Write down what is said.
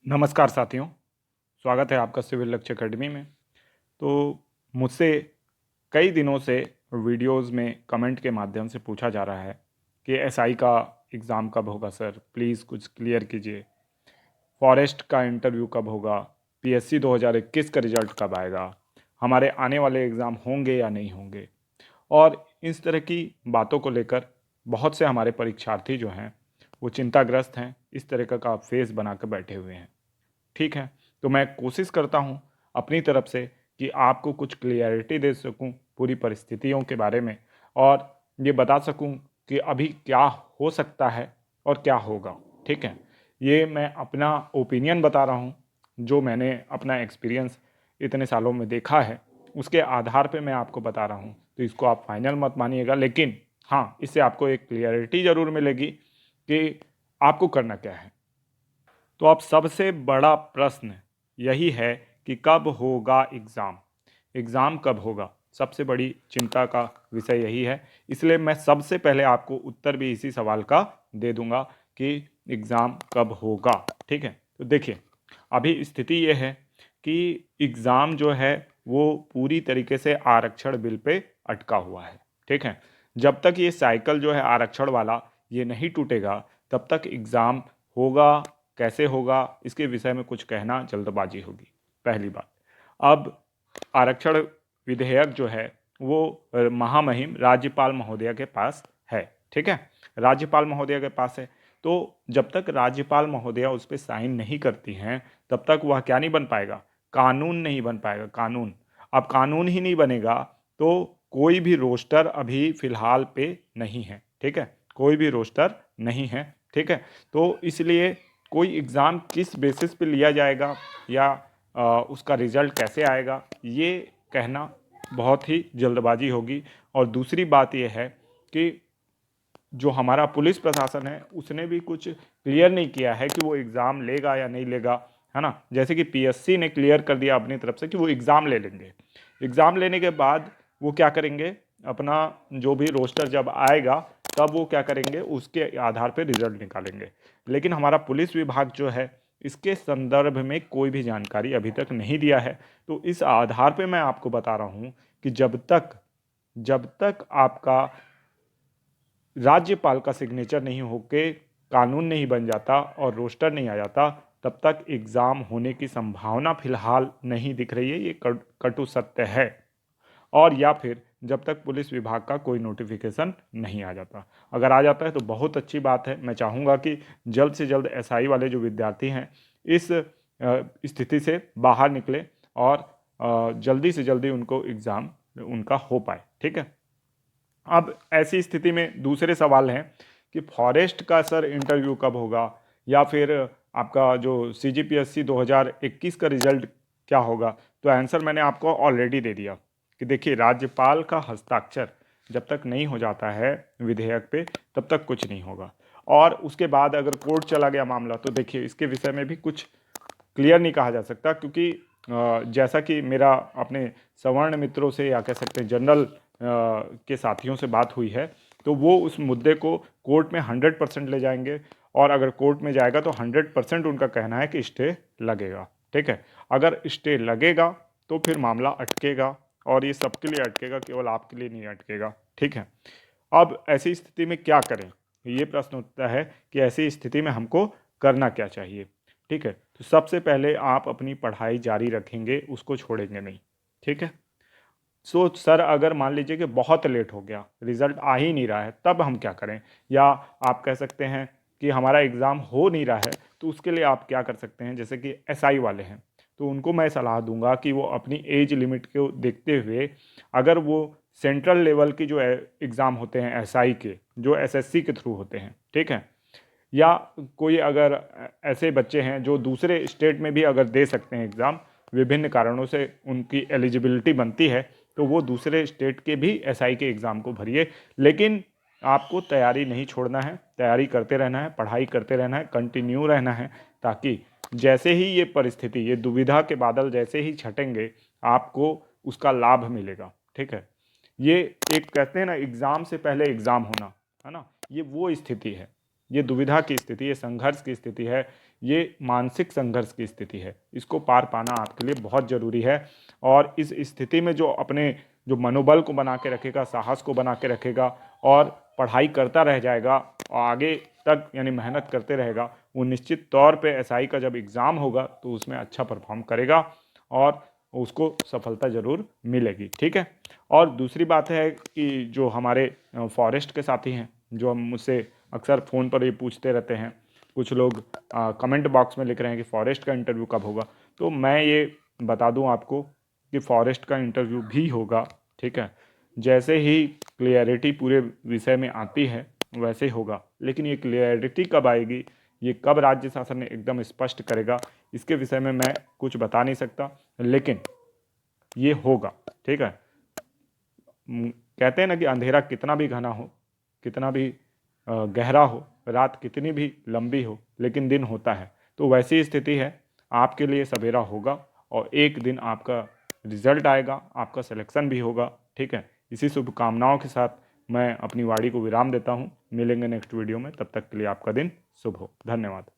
नमस्कार साथियों, स्वागत है आपका सिविल लक्ष्य एकेडमी में। तो मुझसे कई दिनों से वीडियोस में कमेंट के माध्यम से पूछा जा रहा है कि एसआई का एग्ज़ाम कब होगा सर, प्लीज़ कुछ क्लियर कीजिए। फॉरेस्ट का इंटरव्यू कब होगा, पीएससी 2021 का रिजल्ट कब आएगा, हमारे आने वाले एग्ज़ाम होंगे या नहीं होंगे। और इस तरह की बातों को लेकर बहुत से हमारे परीक्षार्थी जो हैं वो चिंताग्रस्त हैं, इस तरह का फेस बना कर बैठे हुए हैं। ठीक है, तो मैं कोशिश करता हूँ अपनी तरफ से कि आपको कुछ क्लियरिटी दे सकूँ पूरी परिस्थितियों के बारे में, और ये बता सकूँ कि अभी क्या हो सकता है और क्या होगा। ठीक है, ये मैं अपना ओपिनियन बता रहा हूँ, जो मैंने अपना एक्सपीरियंस इतने सालों में देखा है उसके आधार पे मैं आपको बता रहा हूँ। तो इसको आप फाइनल मत मानिएगा, लेकिन हाँ, इससे आपको एक क्लियरिटी ज़रूर मिलेगी कि आपको करना क्या है। तो अब सबसे बड़ा प्रश्न यही है कि कब होगा एग्ज़ाम। एग्ज़ाम कब होगा, सबसे बड़ी चिंता का विषय यही है। इसलिए मैं सबसे पहले आपको उत्तर भी इसी सवाल का दे दूंगा कि एग्ज़ाम कब होगा। ठीक है, तो देखिए, अभी स्थिति ये है कि एग्ज़ाम जो है वो पूरी तरीके से आरक्षण बिल पे अटका हुआ है। ठीक है, जब तक ये साइकिल जो है आरक्षण वाला ये नहीं टूटेगा तब तक एग्ज़ाम होगा कैसे होगा इसके विषय में कुछ कहना जल्दबाजी होगी, पहली बात। अब आरक्षण विधेयक जो है वो महामहिम राज्यपाल महोदया के पास है। ठीक है, राज्यपाल महोदया के पास है, तो जब तक राज्यपाल महोदया उस पर साइन नहीं करती हैं तब तक वह क्या नहीं बन पाएगा, कानून नहीं बन पाएगा, कानून। अब कानून ही नहीं बनेगा तो कोई भी रोस्टर अभी फिलहाल पे नहीं है। ठीक है, कोई भी रोस्टर नहीं है। ठीक है, तो इसलिए कोई एग्ज़ाम किस बेसिस पे लिया जाएगा या उसका रिज़ल्ट कैसे आएगा ये कहना बहुत ही जल्दबाजी होगी। और दूसरी बात यह है कि जो हमारा पुलिस प्रशासन है उसने भी कुछ क्लियर नहीं किया है कि वो एग्ज़ाम लेगा या नहीं लेगा, है ना। जैसे कि पीएससी ने क्लियर कर दिया अपनी तरफ से कि वो एग्ज़ाम ले लेंगे। एग्ज़ाम लेने के बाद वो क्या करेंगे, अपना जो भी रोस्टर जब आएगा तब वो क्या करेंगे, उसके आधार पर रिजल्ट निकालेंगे। लेकिन हमारा पुलिस विभाग जो है इसके संदर्भ में कोई भी जानकारी अभी तक नहीं दिया है। तो इस आधार पे मैं आपको बता रहा हूँ कि जब तक आपका राज्यपाल का सिग्नेचर नहीं होके कानून नहीं बन जाता और रोस्टर नहीं आ जाता तब तक एग्ज़ाम होने की संभावना फिलहाल नहीं दिख रही है। ये कटु सत्य है। और या फिर जब तक पुलिस विभाग का कोई नोटिफिकेशन नहीं आ जाता। अगर आ जाता है तो बहुत अच्छी बात है। मैं चाहूँगा कि जल्द से जल्द एसआई वाले जो विद्यार्थी हैं इस स्थिति से बाहर निकले और जल्दी से जल्दी उनको एग्ज़ाम उनका हो पाए। ठीक है, अब ऐसी स्थिति में दूसरे सवाल हैं कि फॉरेस्ट का सर इंटरव्यू कब होगा, या फिर आपका जो सीजीपीएससी 2021 का रिजल्ट क्या होगा। तो आंसर मैंने आपको ऑलरेडी दे दिया कि देखिए, राज्यपाल का हस्ताक्षर जब तक नहीं हो जाता है विधेयक पे तब तक कुछ नहीं होगा। और उसके बाद अगर कोर्ट चला गया मामला तो देखिए, इसके विषय में भी कुछ क्लियर नहीं कहा जा सकता, क्योंकि जैसा कि मेरा अपने सवर्ण मित्रों से या कह सकते हैं जनरल के साथियों से बात हुई है, तो वो उस मुद्दे को कोर्ट में 100% ले जाएंगे। और अगर कोर्ट में जाएगा तो 100% उनका कहना है कि स्टे लगेगा। ठीक है, अगर स्टे लगेगा तो फिर मामला अटकेगा, और ये सबके लिए अटकेगा, केवल आपके लिए नहीं अटकेगा। ठीक है, अब ऐसी स्थिति में क्या करें, ये प्रश्न उठता है कि ऐसी स्थिति में हमको करना क्या चाहिए। ठीक है, तो सबसे पहले आप अपनी पढ़ाई जारी रखेंगे, उसको छोड़ेंगे नहीं। ठीक है, सो सर अगर मान लीजिए कि बहुत लेट हो गया, रिजल्ट आ ही नहीं रहा है, तब हम क्या करें, या आप कह सकते हैं कि हमारा एग्ज़ाम हो नहीं रहा है, तो उसके लिए आप क्या कर सकते हैं। जैसे कि एसआई वाले हैं तो उनको मैं सलाह दूंगा कि वो अपनी एज लिमिट को देखते हुए, अगर वो सेंट्रल लेवल की जो एग्ज़ाम होते हैं एसआई के, जो एसएससी के थ्रू होते हैं, ठीक है, या कोई अगर ऐसे बच्चे हैं जो दूसरे स्टेट में भी अगर दे सकते हैं एग्ज़ाम, विभिन्न कारणों से उनकी एलिजिबिलिटी बनती है, तो वो दूसरे स्टेट के भी एसआई के एग्ज़ाम को भरिए। लेकिन आपको तैयारी नहीं छोड़ना है, तैयारी करते रहना है, पढ़ाई करते रहना है, कंटिन्यू रहना है, ताकि जैसे ही ये परिस्थिति, ये दुविधा के बादल जैसे ही छटेंगे, आपको उसका लाभ मिलेगा। ठीक है, ये एक कहते हैं ना, एग्ज़ाम से पहले एग्ज़ाम होना, है ना, ये वो स्थिति है। ये दुविधा की स्थिति, ये संघर्ष की स्थिति है, ये मानसिक संघर्ष की स्थिति है। इसको पार पाना आपके लिए बहुत ज़रूरी है। और इस स्थिति में जो अपने जो मनोबल को बना के रखेगा, साहस को बना के रखेगा और पढ़ाई करता रह जाएगा और आगे तक यानी मेहनत करते रहेगा, वो निश्चित तौर पे एसआई का जब एग्ज़ाम होगा तो उसमें अच्छा परफॉर्म करेगा और उसको सफलता ज़रूर मिलेगी। ठीक है। और दूसरी बात है कि जो हमारे फॉरेस्ट के साथी हैं, जो हम मुझसे अक्सर फ़ोन पर ये पूछते रहते हैं, कुछ लोग कमेंट बॉक्स में लिख रहे हैं कि फॉरेस्ट का इंटरव्यू कब होगा, तो मैं ये बता दूं आपको कि फॉरेस्ट का इंटरव्यू भी होगा। ठीक है। जैसे ही क्लियरिटी पूरे विषय में आती है वैसे होगा, लेकिन ये क्लियरिटी कब आएगी, ये कब राज्य शासन ने एकदम स्पष्ट करेगा, इसके विषय में मैं कुछ बता नहीं सकता, लेकिन ये होगा। ठीक है। कहते हैं ना कि अंधेरा कितना भी घना हो, कितना भी गहरा हो, रात कितनी भी लंबी हो, लेकिन दिन होता है। तो वैसी स्थिति है, आपके लिए सवेरा होगा और एक दिन आपका रिजल्ट आएगा, आपका सिलेक्शन भी होगा। ठीक है। इसी शुभकामनाओं के साथ मैं अपनी वाणी को विराम देता हूँ। मिलेंगे नेक्स्ट वीडियो में, तब तक के लिए आपका दिन शुभ हो। धन्यवाद।